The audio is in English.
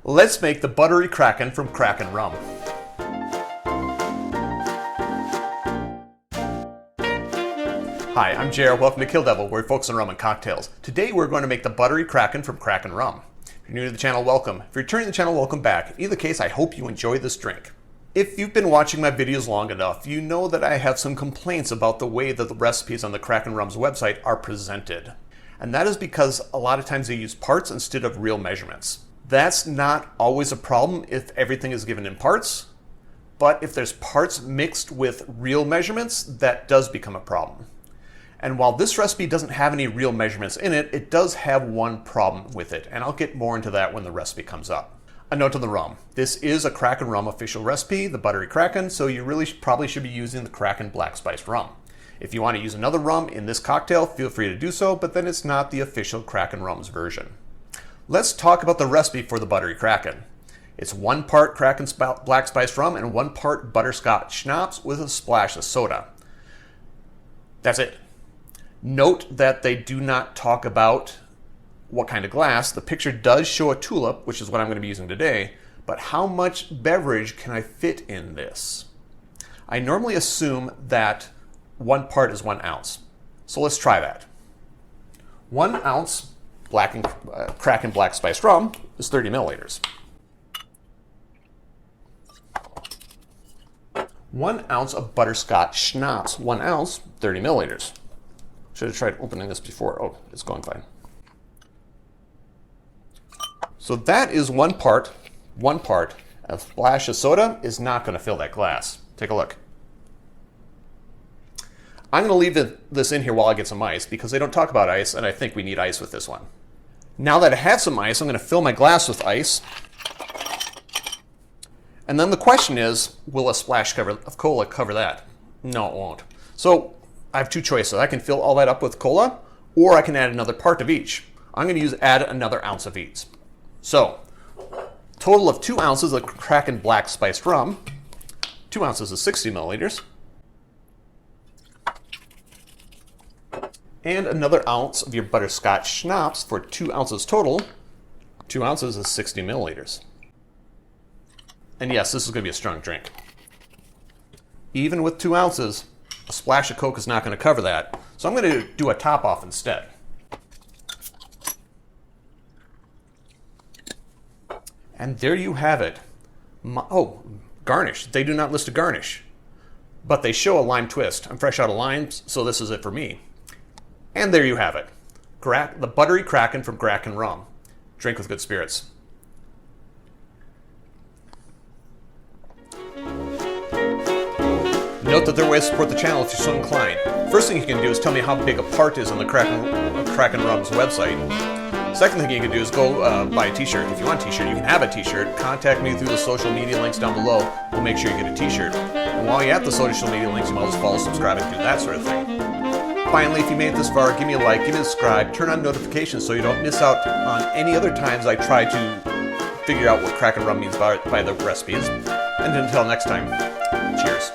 Let's make the Buttery Kraken from Kraken Rum. Hi, I'm Jer. Welcome to Kill-Divill, where we focus on rum and cocktails. Today we're going to make the Buttery Kraken from Kraken Rum. If you're new to the channel, welcome. If you're returning to the channel, welcome back. In either case, I hope you enjoy this drink. If you've been watching my videos long enough, you know that I have some complaints about the way that the recipes on the Kraken Rum's website are presented. And that is because a lot of times they use parts instead of real measurements. That's not always a problem if everything is given in parts, but if there's parts mixed with real measurements, that does become a problem. And while this recipe doesn't have any real measurements in it, it does have one problem with it, and I'll get more into that when the recipe comes up. A note on the rum. This is a Kraken Rum official recipe, the Buttery Kraken, so you really probably should be using the Kraken Black Spiced Rum. If you want to use another rum in this cocktail, feel free to do so, but then it's not the official Kraken Rum's version. Let's talk about the recipe for the Buttery Kraken. It's 1 part Kraken Black Spiced Rum and 1 part Butterscotch Schnapps with a splash of soda. That's it. Note that they do not talk about what kind of glass. The picture does show a Tulip, which is what I'm going to be using today, but how much beverage can I fit in this? I normally assume that 1 part is 1 ounce. So let's try that. 1 ounce Kraken Black Spiced Rum is 30 milliliters. 1 ounce of Butterscotch Schnapps, 1 ounce, 30 milliliters. Should have tried opening this before. Oh, it's going fine. So that is 1 part. 1 part. A splash of soda is not going to fill that glass. Take a look. I'm going to leave this in here while I get some ice because they don't talk about ice, and I think we need ice with this one. Now that I have some ice, I'm going to fill my glass with ice. And then the question is, will a splash of cola cover that? No, it won't. So I have 2 choices. I can fill all that up with cola, or I can add another part of each. I'm going to add another ounce of each. So, total of 2 ounces of Kraken Black Spiced Rum, 2 ounces is 60 milliliters, and another ounce of your Butterscotch Schnapps for 2 ounces total. 2 ounces is 60 milliliters. And yes, this is going to be a strong drink. Even with 2 ounces, a splash of Coke is not going to cover that. So I'm going to do a top off instead. And there you have it. Oh, garnish. They do not list a garnish, but they show a lime twist. I'm fresh out of limes, so this is it for me. And there you have it. The Buttery Kraken from Kraken Rum. Drink with good spirits. Note that there are ways to support the channel if you're so inclined. First thing you can do is tell me how big a part is on the Kraken Rum's website. Second thing you can do is go buy a t-shirt. If you want a t-shirt, you can have a t-shirt. Contact me through the social media links down below. We'll make sure you get a t-shirt. And while you're at the social media links, you might as well follow, subscribe, and do that sort of thing. Finally, if you made it this far, give me a like, give me a subscribe, turn on notifications so you don't miss out on any other times I try to figure out what Kraken Rum means by the recipes. And until next time, cheers.